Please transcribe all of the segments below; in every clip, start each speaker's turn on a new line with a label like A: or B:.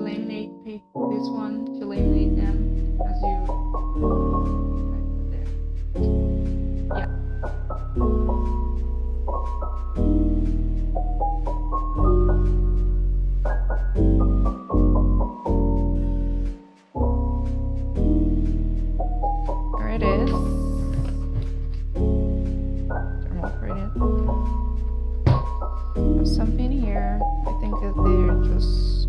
A: laminate this one to laminate them as you there. Yeah. There it is. Thermal printed. There's something here. I think that they're just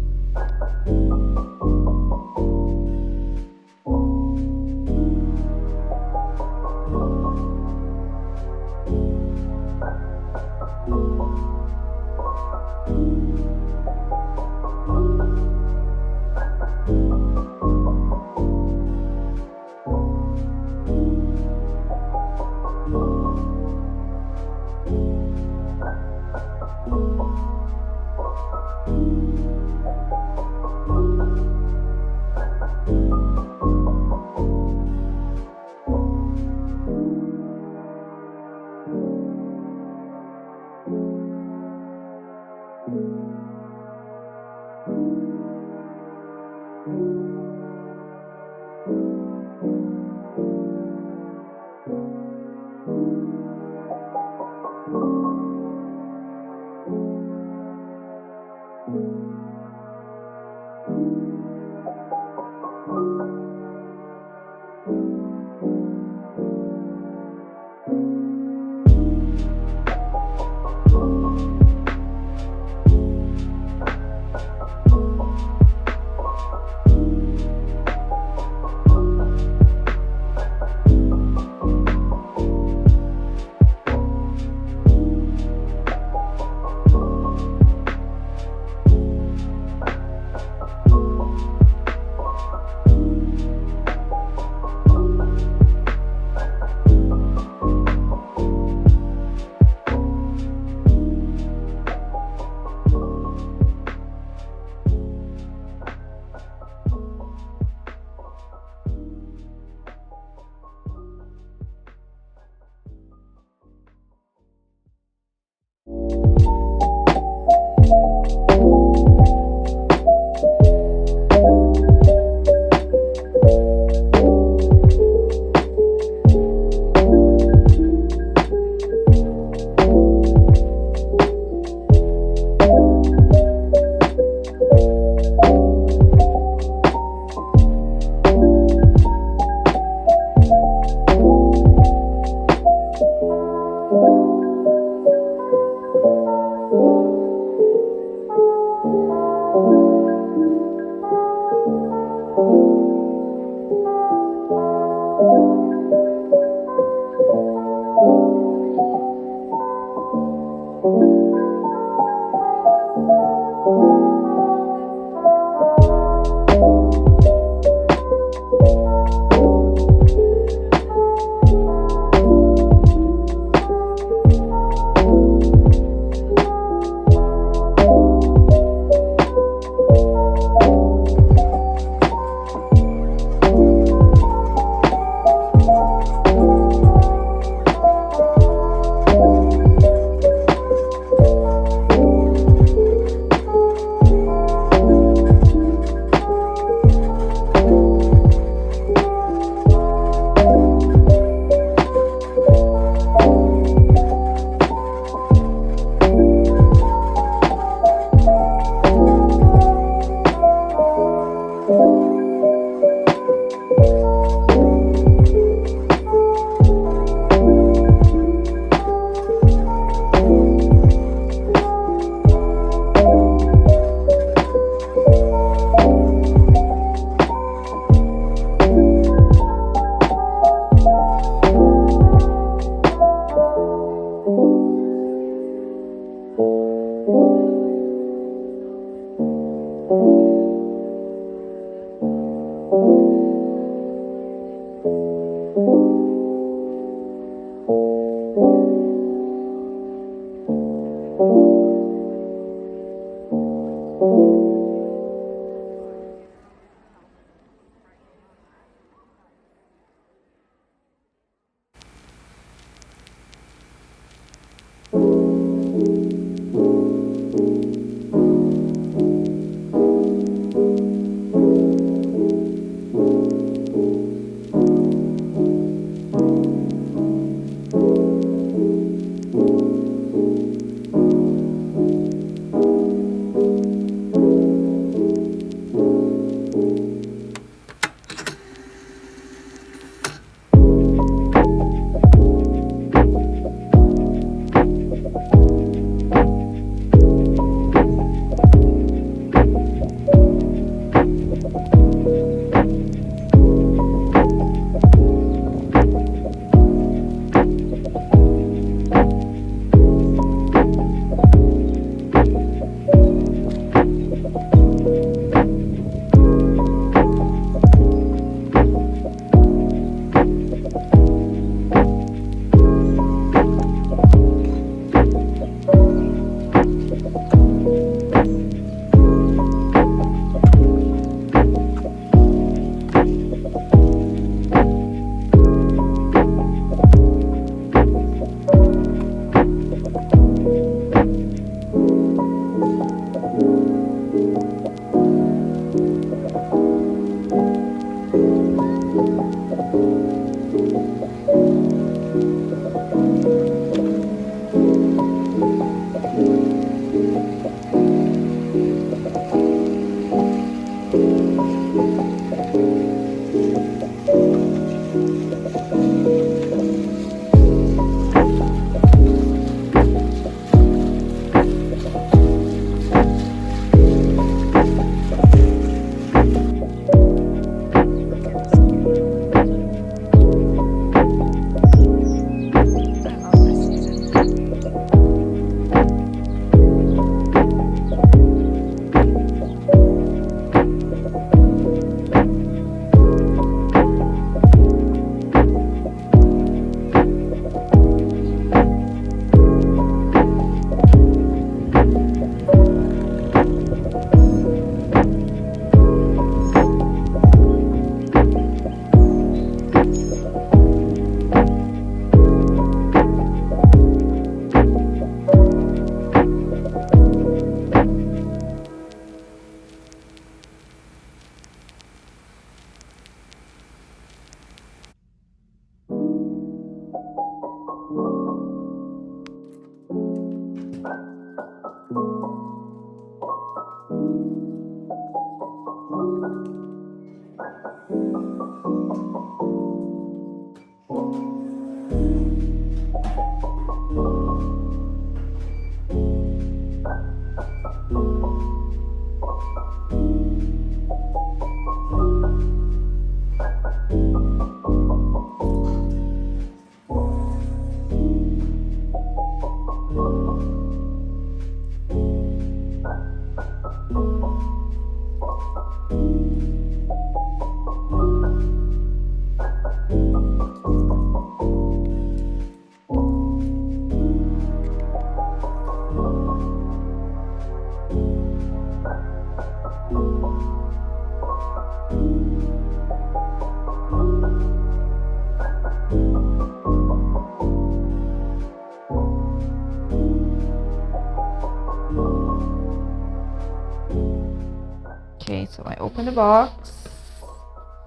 A: Okay, so I open the box.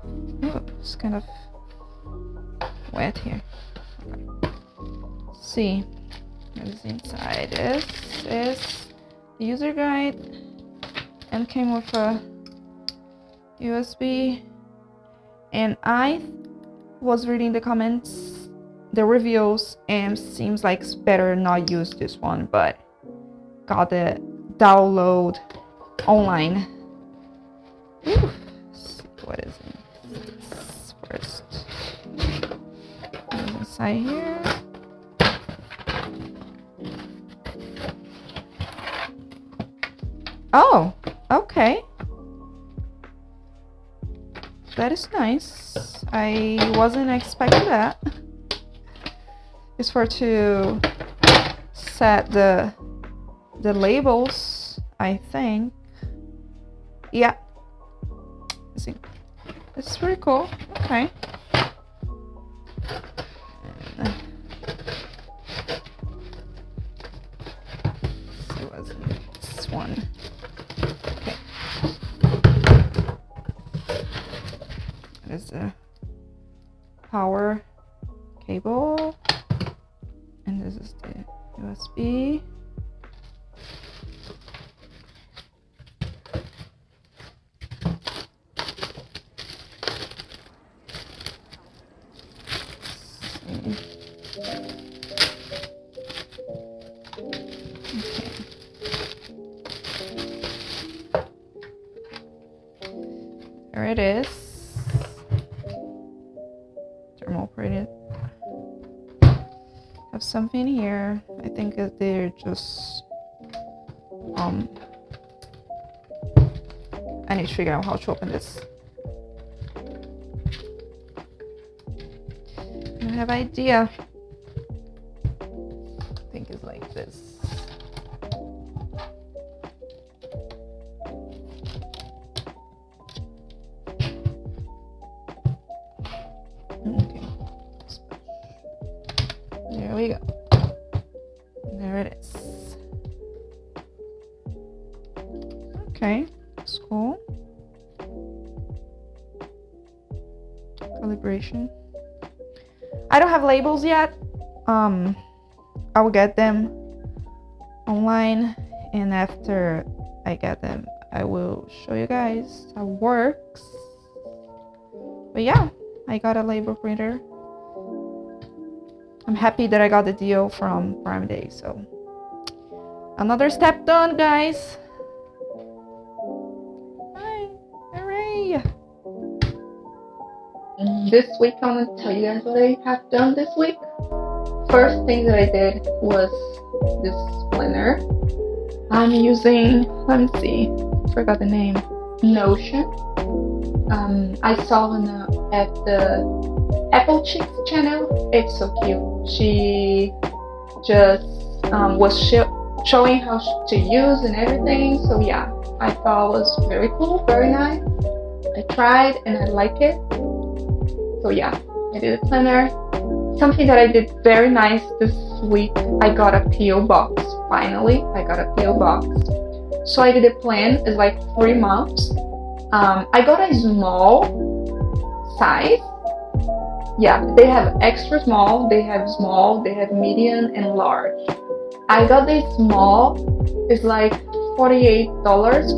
A: Oh, it's kind of wet here. Okay. See what is inside. This is the user guide and came with a USB. And I was reading the comments, the reviews, and seems like it's better not use this one, but got the download online. Ooh, let's see what is in this first. What is inside here? Oh, okay. That is nice. I wasn't expecting that. It's for to set the labels, I think. Yeah. Let's see. It's pretty cool. Okay. Let's see what's in this one. Okay. There's a power cable, and this is the USB. There it is. Thermal printed. Have something here. I think that they're just I need to figure out how to open this. I don't have idea. I think it's like this. Okay. There we go. There it is. Okay, that's cool. Calibration. I don't have labels yet. I will get them online, and after I get them, I will show you guys how it works. But yeah, I got a label printer. I'm happy that I got the deal from Prime Day, so another step done, guys. Hi, hooray! This week, I want to tell you guys what I have done this week. First thing that I did was this splinter. I'm using, let me see, forgot the name, Notion. I saw at the Apple Chicks channel. It's so cute. She just was showing how to use and everything. So yeah, I thought it was very cool, very nice. I tried and I like it. So yeah, I did a planner. Something that I did very nice this week, I got a PO box. Finally, I got a PO box. So I did a plan. It's like 3 months. I got a small size, Yeah, they have extra small, they have small, they have medium and large. I got this small. It's like $48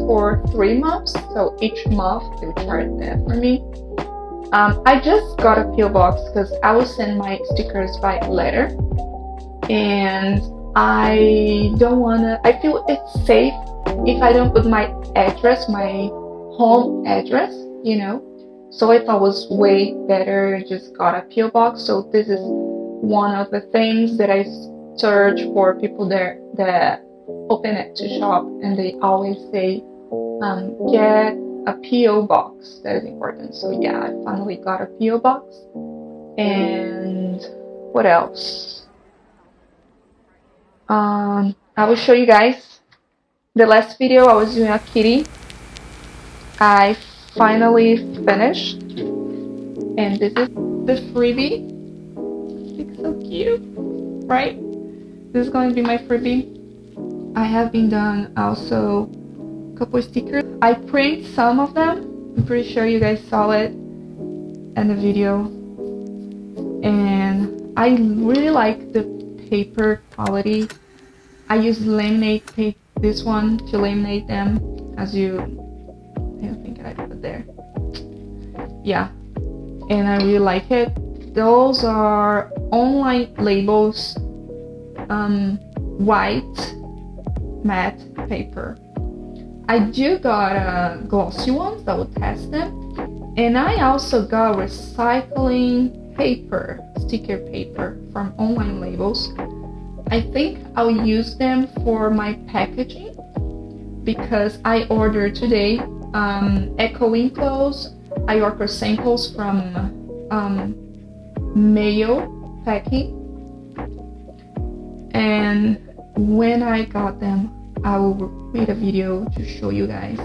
A: for 3 months, so each month they charge that for me. I just got a PO box because I will send my stickers by letter, and I don't wanna. I feel it's safe if I don't put my address, my home address, you know. So I thought it was way better just got a PO box. So this is one of the things that I search for people there that open Etsyshop, and they always say get a PO box. That is important. So yeah, I finally got a PO box. And what else? I will show you guys. The last video I was doing a kitty. I finally finished, and this is the freebie. It's so cute, right? This is going to be my freebie. I have been done also a couple stickers. I print some of them. I'm pretty sure you guys saw it in the video. And I really like the paper quality. I use laminate tape, this one, to laminate them. As you, I don't think I put it there. Yeah, and I really like it. Those are online labels, white matte paper. I do got glossy ones that will test them, and I also got recycling paper, sticker paper from online labels. I think I'll use them for my packaging because I ordered today ECOENCLOSE. I ordered samples from mail packing, and when I got them, I will make a video to show you guys.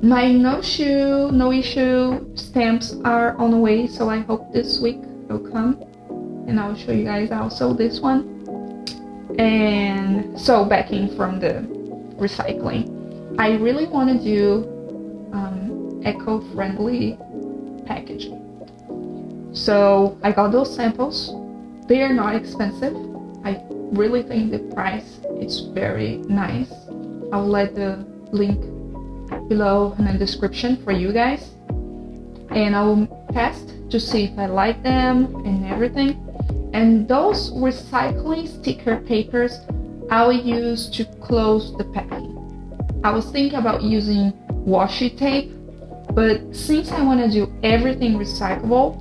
A: My no issue stamps are on the way, so I hope this week they'll come, and I'll show you guys also this one. And so backing from the recycling, I really want to do eco-friendly packaging. So I got those samples. They are not expensive. I really think the price is very nice. I'll let the link below in the description for you guys, and I will test to see if I like them and everything. And those recycling sticker papers I will use to close the packing. I was thinking about using washi tape, but since I want to do everything recyclable,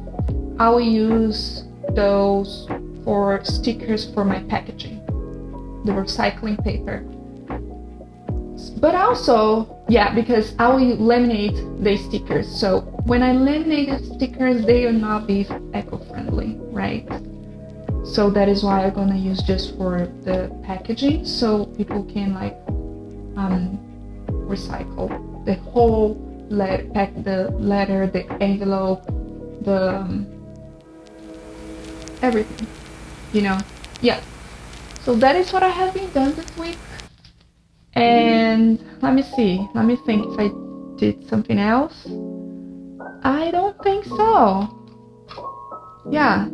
A: I will use those for stickers for my packaging, the recycling paper. But also, yeah, because I will laminate the stickers. So when I laminate the stickers, they will not be eco-friendly, right? So that is why I'm gonna use just for the packaging, so people can like recycle the whole pack, the letter, the envelope, the everything, you know. Yeah, so that is what I have been done this week. And let me think if I did something else. I don't think so. Yeah,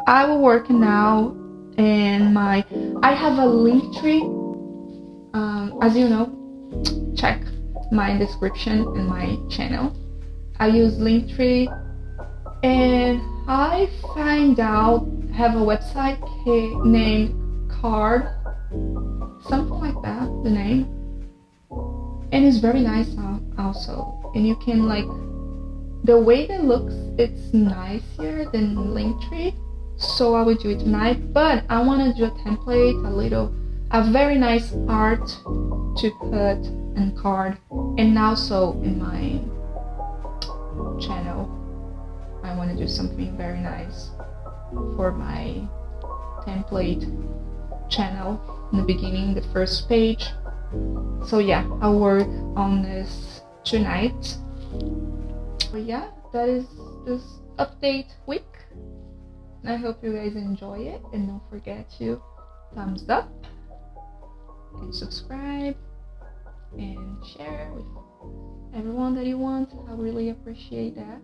A: I will work now, and I have a link tree. As you know, check my description in my channel. I use Linktree, and I find out have a website named Card, something like that, the name, and it's very nice also. And you can like the way it looks, it's nicer than Linktree. So I will do it tonight, but I want to do a template, a very nice art to put in card, and also in my channel I want to do something very nice for my template channel in the beginning, the first page. So yeah, I'll work on this tonight. But yeah, that is this update week. I hope you guys enjoy it, and don't forget to thumbs up and subscribe and share with everyone that you want. I really appreciate that.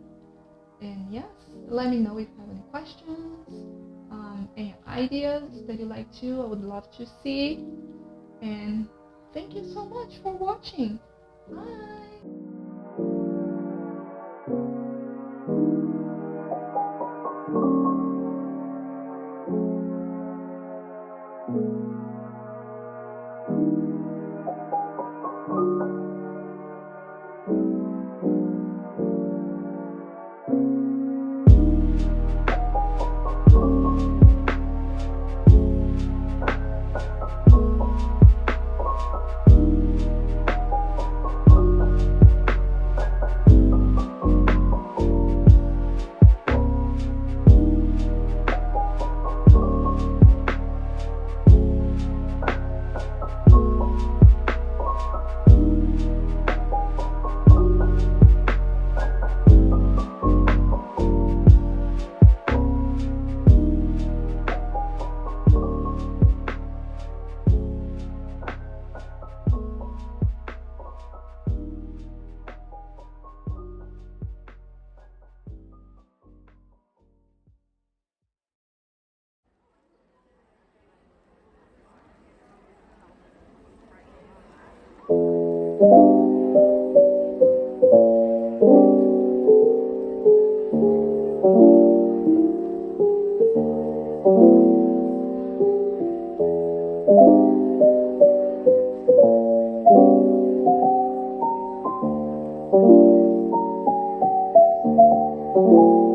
A: And yes, let me know if you have any questions, any ideas that you'd like to. I would love to see. And thank you so much for watching. Bye. Thank you.